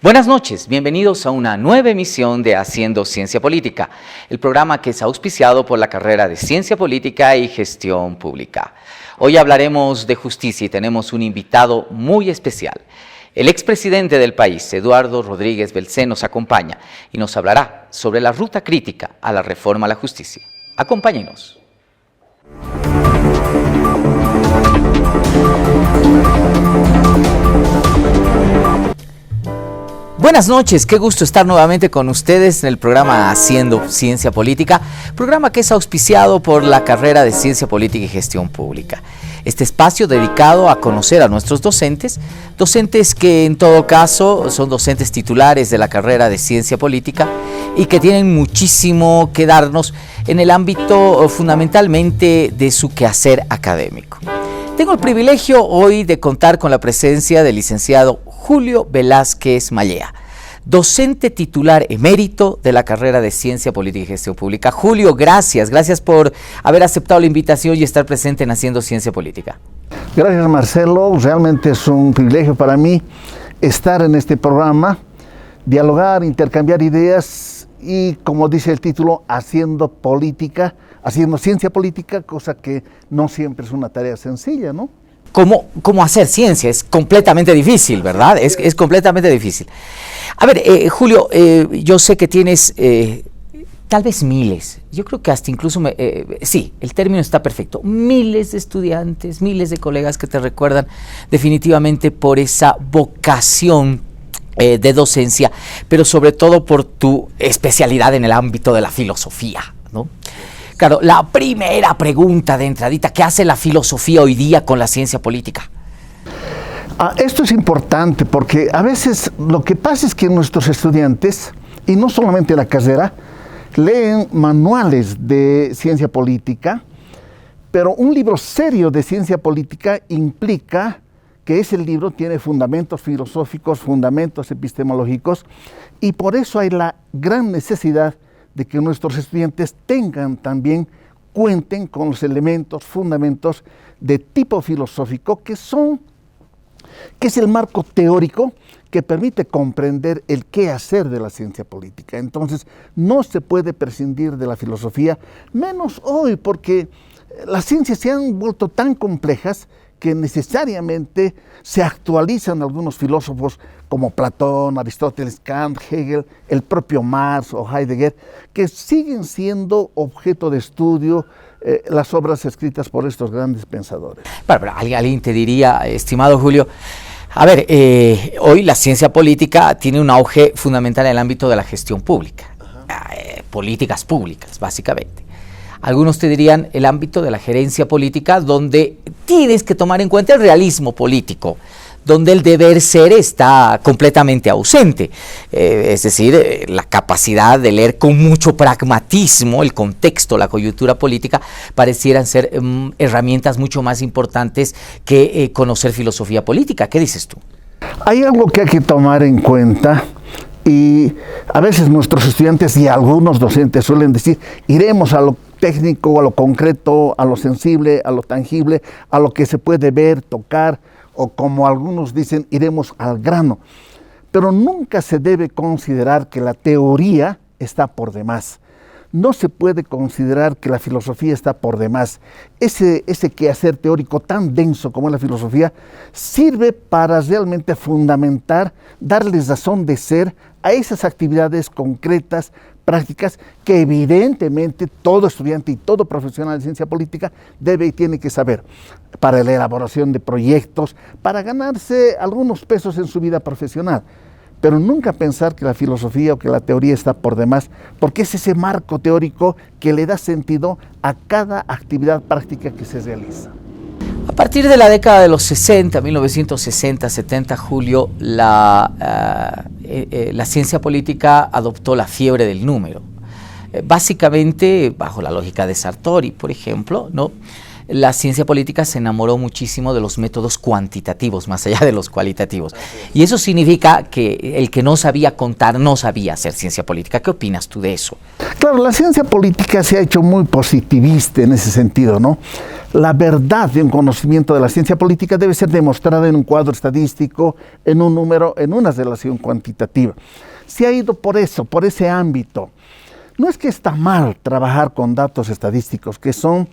Buenas noches, bienvenidos a una nueva emisión de Haciendo Ciencia Política, el programa que es auspiciado por la carrera de Ciencia Política y Gestión Pública. Hoy hablaremos de justicia y tenemos un invitado muy especial. El expresidente del país, Eduardo Rodríguez Belcé, nos acompaña y nos hablará sobre la ruta crítica a la reforma a la justicia. Acompáñenos. Buenas noches, qué gusto estar nuevamente con ustedes en el programa Haciendo Ciencia Política, programa que es auspiciado por la carrera de Ciencia Política y Gestión Pública. Este espacio dedicado a conocer a nuestros docentes que en todo caso son docentes titulares de la carrera de Ciencia Política y que tienen muchísimo que darnos en el ámbito fundamentalmente de su quehacer académico. Tengo el privilegio hoy de contar con la presencia del licenciado Julio Velázquez Mallea, docente titular emérito de la carrera de Ciencia Política y Gestión Pública. Julio, gracias por haber aceptado la invitación y estar presente en Haciendo Ciencia Política. Gracias, Marcelo, realmente es un privilegio para mí estar en este programa, dialogar, intercambiar ideas y, como dice el título, haciendo ciencia política, cosa que no siempre es una tarea sencilla, ¿no? ¿Cómo hacer ciencia? Es completamente difícil, ¿verdad? Es completamente difícil. A ver, Julio, yo sé que tienes tal vez miles, yo creo que hasta incluso, sí, el término está perfecto, miles de estudiantes, miles de colegas que te recuerdan definitivamente por esa vocación de docencia, pero sobre todo por tu especialidad en el ámbito de la filosofía, ¿no? Claro, la primera pregunta de entradita, ¿qué hace la filosofía hoy día con la ciencia política? Esto es importante porque a veces lo que pasa es que nuestros estudiantes, y no solamente la carrera, leen manuales de ciencia política, pero un libro serio de ciencia política implica que ese libro tiene fundamentos filosóficos, fundamentos epistemológicos, y por eso hay la gran necesidad de que nuestros estudiantes cuenten con los elementos, fundamentos de tipo filosófico que es el marco teórico que permite comprender el qué hacer de la ciencia política. Entonces, no se puede prescindir de la filosofía, menos hoy, porque las ciencias se han vuelto tan complejas que necesariamente se actualizan algunos filósofos como Platón, Aristóteles, Kant, Hegel, el propio Marx o Heidegger, que siguen siendo objeto de estudio las obras escritas por estos grandes pensadores. Pero alguien te diría, estimado Julio, a ver, hoy la ciencia política tiene un auge fundamental en el ámbito de la gestión pública, políticas públicas, básicamente. Algunos te dirían el ámbito de la gerencia política, donde tienes que tomar en cuenta el realismo político, donde el deber ser está completamente ausente, es decir, la capacidad de leer con mucho pragmatismo el contexto, la coyuntura política, parecieran ser herramientas mucho más importantes que conocer filosofía política. ¿Qué dices tú? Hay algo que hay que tomar en cuenta. Y a veces nuestros estudiantes y algunos docentes suelen decir, iremos a lo técnico, a lo concreto, a lo sensible, a lo tangible, a lo que se puede ver, tocar, o como algunos dicen, iremos al grano. Pero nunca se debe considerar que la teoría está por demás. No se puede considerar que la filosofía está por demás. Ese quehacer teórico tan denso como es la filosofía sirve para realmente fundamentar, darles razón de ser a esas actividades concretas, prácticas, que evidentemente todo estudiante y todo profesional de ciencia política debe y tiene que saber para la elaboración de proyectos, para ganarse algunos pesos en su vida profesional. Pero nunca pensar que la filosofía o que la teoría está por demás, porque es ese marco teórico que le da sentido a cada actividad práctica que se realiza. A partir de la década de los 60, 1960, 70, Julio, la ciencia política adoptó la fiebre del número. Básicamente, bajo la lógica de Sartori, por ejemplo, ¿no? la ciencia política se enamoró muchísimo de los métodos cuantitativos, más allá de los cualitativos. Y eso significa que el que no sabía contar no sabía hacer ciencia política. ¿Qué opinas tú de eso? Claro, la ciencia política se ha hecho muy positivista en ese sentido, ¿no? La verdad de un conocimiento de la ciencia política debe ser demostrada en un cuadro estadístico, en un número, en una relación cuantitativa. Se ha ido por eso, por ese ámbito. No es que está mal trabajar con datos estadísticos, que son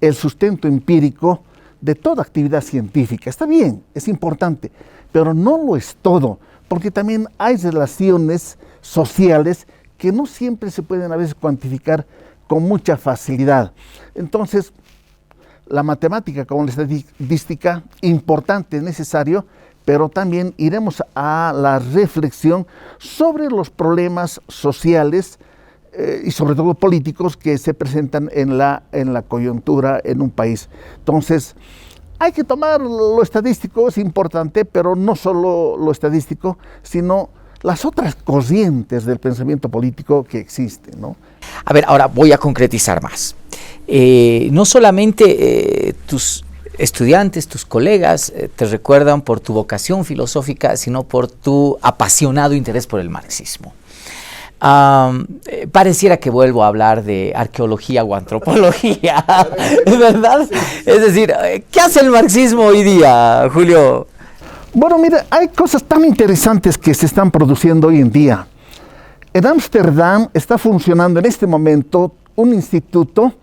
el sustento empírico de toda actividad científica. Está bien, es importante, pero no lo es todo, porque también hay relaciones sociales que no siempre se pueden a veces cuantificar con mucha facilidad. Entonces, la matemática como la estadística, importante, necesario, pero también iremos a la reflexión sobre los problemas sociales y sobre todo políticos que se presentan en la coyuntura en un país. Entonces, hay que tomar lo estadístico, es importante, pero no solo lo estadístico, sino las otras corrientes del pensamiento político que existen, ¿no? A ver, ahora voy a concretizar más. No solamente tus estudiantes, tus colegas, te recuerdan por tu vocación filosófica, sino por tu apasionado interés por el marxismo. Pareciera que vuelvo a hablar de arqueología o antropología, ¿verdad? Es decir, ¿qué hace el marxismo hoy día, Julio? Bueno, mira, hay cosas tan interesantes que se están produciendo hoy en día. En Ámsterdam está funcionando en este momento un instituto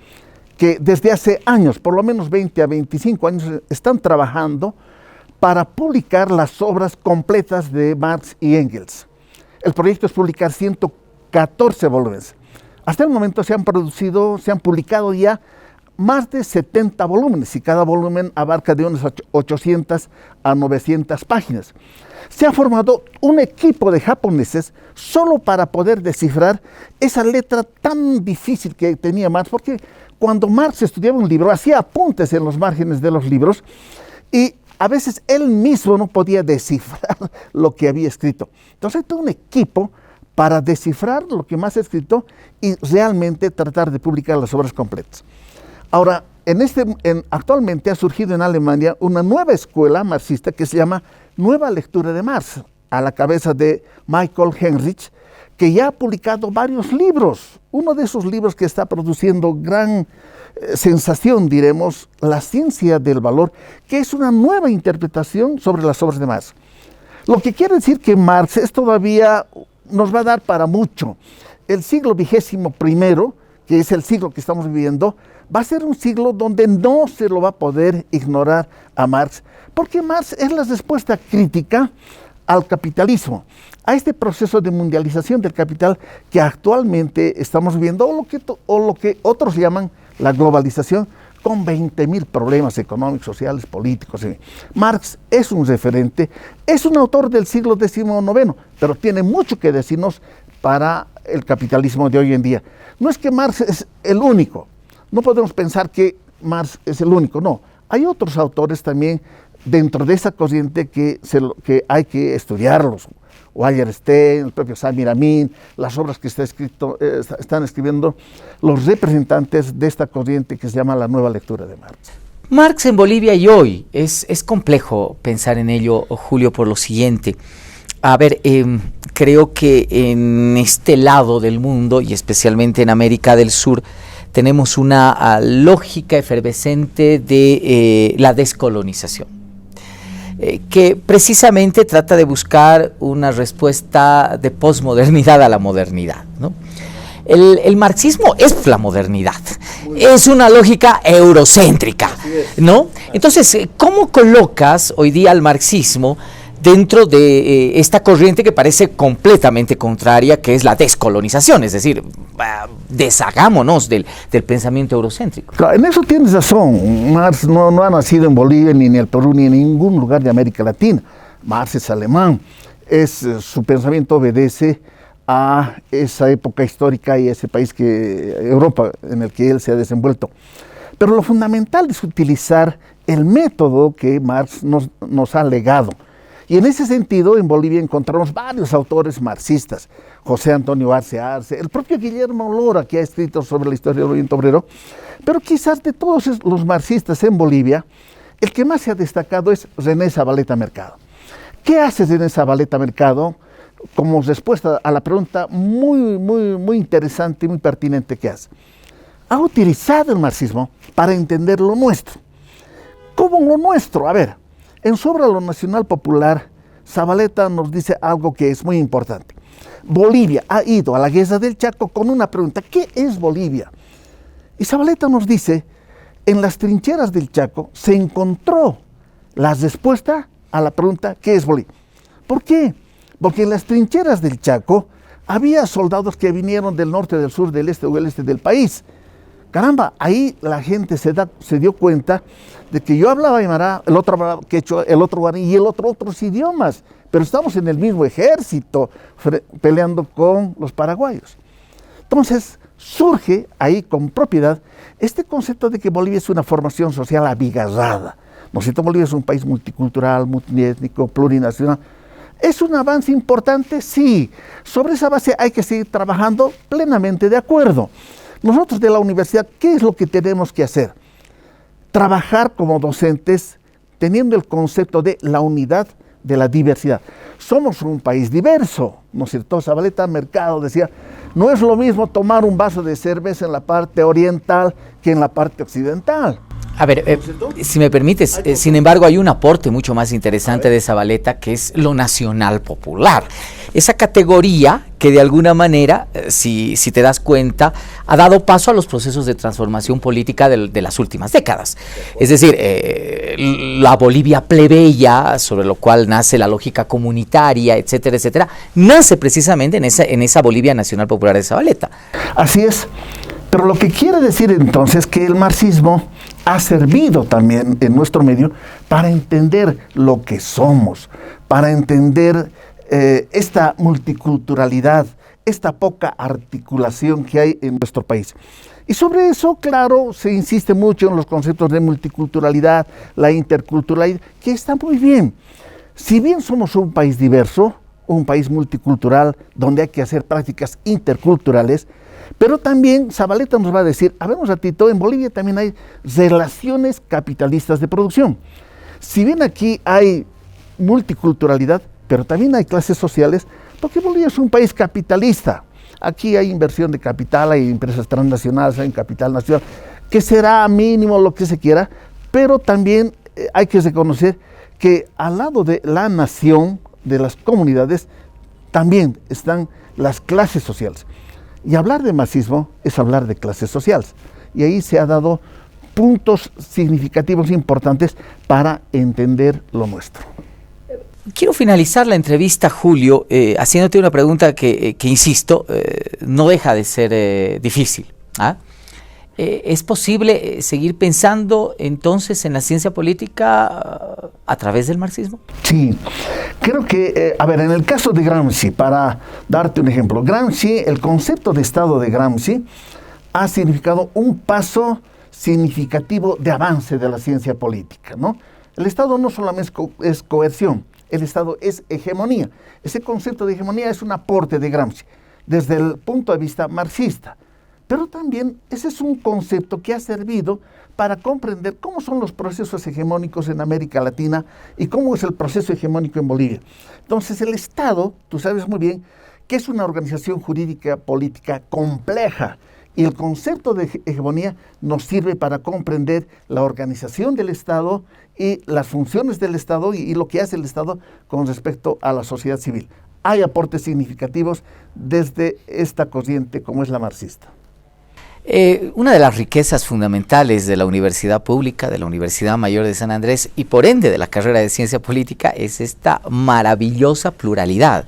que desde hace años, por lo menos 20 a 25 años, están trabajando para publicar las obras completas de Marx y Engels. El proyecto es publicar 114 volúmenes. Hasta el momento se han publicado ya más de 70 volúmenes y cada volumen abarca de unas 800 a 900 páginas. Se ha formado un equipo de japoneses solo para poder descifrar esa letra tan difícil que tenía Marx, porque cuando Marx estudiaba un libro, hacía apuntes en los márgenes de los libros y a veces él mismo no podía descifrar lo que había escrito. Entonces hay todo un equipo para descifrar lo que Marx ha escrito y realmente tratar de publicar las obras completas. Ahora, actualmente ha surgido en Alemania una nueva escuela marxista que se llama Nueva Lectura de Marx, a la cabeza de Michael Henrich, que ya ha publicado varios libros. Uno de esos libros que está produciendo gran sensación, diremos, La ciencia del valor, que es una nueva interpretación sobre las obras de Marx. Lo que quiere decir que Marx nos va a dar para mucho. El siglo XXI, que es el siglo que estamos viviendo, va a ser un siglo donde no se lo va a poder ignorar a Marx, porque Marx es la respuesta crítica al capitalismo, a este proceso de mundialización del capital que actualmente estamos viviendo, o lo que otros llaman la globalización, con 20.000 problemas económicos, sociales, políticos. Marx es un referente, es un autor del siglo XIX, pero tiene mucho que decirnos para el capitalismo de hoy en día. No es que Marx es el único, no podemos pensar que Marx es el único, no. Hay otros autores también dentro de esa corriente que hay que estudiarlos. Walter Stein, el propio Samir Amin, las obras que están escribiendo los representantes de esta corriente que se llama la Nueva Lectura de Marx. Marx en Bolivia y hoy, es complejo pensar en ello, Julio, por lo siguiente. A ver, creo que en este lado del mundo, y especialmente en América del Sur, tenemos una lógica efervescente de la descolonización, que precisamente trata de buscar una respuesta de posmodernidad a la modernidad, ¿no? El marxismo es la modernidad, es una lógica eurocéntrica, ¿no? Entonces, ¿cómo colocas hoy día al marxismo dentro de esta corriente que parece completamente contraria, que es la descolonización? Es decir, deshagámonos del pensamiento eurocéntrico. Claro, en eso tienes razón. Marx no ha nacido en Bolivia, ni en el Perú, ni en ningún lugar de América Latina. Marx es alemán. Su pensamiento obedece a esa época histórica y a ese país, Europa, en el que él se ha desenvuelto. Pero lo fundamental es utilizar el método que Marx nos ha legado. Y en ese sentido, en Bolivia encontramos varios autores marxistas, José Antonio Arce Arce, el propio Guillermo Lora, que ha escrito sobre la historia del movimiento obrero, pero quizás de todos los marxistas en Bolivia, el que más se ha destacado es René Zabaleta Mercado. ¿Qué hace René Zabaleta Mercado? Como respuesta a la pregunta muy interesante y muy pertinente que hace. Ha utilizado el marxismo para entender lo nuestro. ¿Cómo lo nuestro? A ver, en su obra Lo Nacional Popular, Zabaleta nos dice algo que es muy importante. Bolivia ha ido a la guerra del Chaco con una pregunta: ¿qué es Bolivia? Y Zabaleta nos dice, en las trincheras del Chaco se encontró la respuesta a la pregunta ¿qué es Bolivia? ¿Por qué? Porque en las trincheras del Chaco había soldados que vinieron del norte, del sur, del este o del este del país. Caramba, ahí la gente se dio cuenta de que yo hablaba aymara, el otro hablaba quechua, el otro guaraní y el otro otros idiomas, pero estamos en el mismo ejército peleando con los paraguayos. Entonces surge ahí con propiedad este concepto de que Bolivia es una formación social abigarrada. ¿No es cierto? Bolivia es un país multicultural, multiétnico, plurinacional. ¿Es un avance importante? Sí. Sobre esa base hay que seguir trabajando plenamente de acuerdo. Nosotros de la universidad, ¿qué es lo que tenemos que hacer? Trabajar como docentes teniendo el concepto de la unidad de la diversidad. Somos un país diverso, ¿no es cierto? Zabaleta Mercado decía, no es lo mismo tomar un vaso de cerveza en la parte oriental que en la parte occidental. A ver, si me permites, sin embargo, hay un aporte mucho más interesante de Zabaleta, que es lo nacional popular. Esa categoría que de alguna manera, si te das cuenta, ha dado paso a los procesos de transformación política de las últimas décadas. Es decir, la Bolivia plebeya, sobre lo cual nace la lógica comunitaria, etcétera, etcétera, nace precisamente en esa Bolivia nacional popular de Zabaleta. Así es, pero lo que quiere decir entonces que el marxismo ha servido también en nuestro medio para entender lo que somos, para entender esta multiculturalidad, esta poca articulación que hay en nuestro país. Y sobre eso, claro, se insiste mucho en los conceptos de multiculturalidad, la interculturalidad, que está muy bien. Si bien somos un país diverso, un país multicultural, donde hay que hacer prácticas interculturales, pero también Zabaleta nos va a decir, a ver un ratito, en Bolivia también hay relaciones capitalistas de producción. Si bien aquí hay multiculturalidad, pero también hay clases sociales, porque Bolivia es un país capitalista. Aquí hay inversión de capital, hay empresas transnacionales, hay capital nacional, que será mínimo lo que se quiera, pero también hay que reconocer que al lado de la nación, de las comunidades, también están las clases sociales. Y hablar de marxismo es hablar de clases sociales. Y ahí se ha dado puntos significativos importantes para entender lo nuestro. Quiero finalizar la entrevista, Julio, haciéndote una pregunta que insisto, no deja de ser difícil. ¿Es posible seguir pensando entonces en la ciencia política a través del marxismo? Sí, creo que, a ver, en el caso de Gramsci, para darte un ejemplo, Gramsci, el concepto de Estado de Gramsci ha significado un paso significativo de avance de la ciencia política, ¿no? El Estado no solamente es coerción, el Estado es hegemonía. Ese concepto de hegemonía es un aporte de Gramsci desde el punto de vista marxista. Pero también ese es un concepto que ha servido para comprender cómo son los procesos hegemónicos en América Latina y cómo es el proceso hegemónico en Bolivia. Entonces el Estado, tú sabes muy bien, que es una organización jurídica política compleja, y el concepto de hegemonía nos sirve para comprender la organización del Estado y las funciones del Estado y lo que hace el Estado con respecto a la sociedad civil. Hay aportes significativos desde esta corriente como es la marxista. Una de las riquezas fundamentales de la Universidad Pública, de la Universidad Mayor de San Andrés y por ende de la carrera de Ciencia Política es esta maravillosa pluralidad.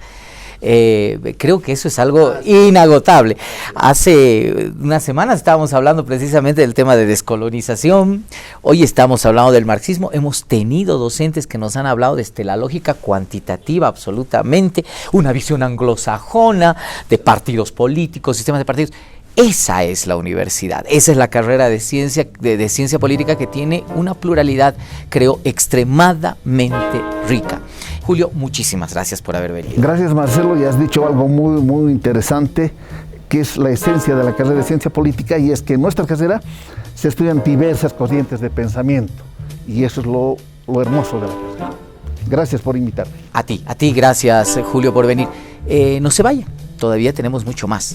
Creo que eso es algo inagotable. Hace unas semanas estábamos hablando precisamente del tema de descolonización, hoy estamos hablando del marxismo, hemos tenido docentes que nos han hablado desde la lógica cuantitativa absolutamente, una visión anglosajona de partidos políticos, sistemas de partidos. Esa es la universidad, esa es la carrera de ciencia política que tiene una pluralidad, creo, extremadamente rica. Julio, muchísimas gracias por haber venido. Gracias, Marcelo, y has dicho algo muy, muy interesante, que es la esencia de la carrera de ciencia política, y es que en nuestra carrera se estudian diversas corrientes de pensamiento, y eso es lo hermoso de la carrera. Gracias por invitarme. A ti, gracias, Julio, por venir. No se vaya, todavía tenemos mucho más.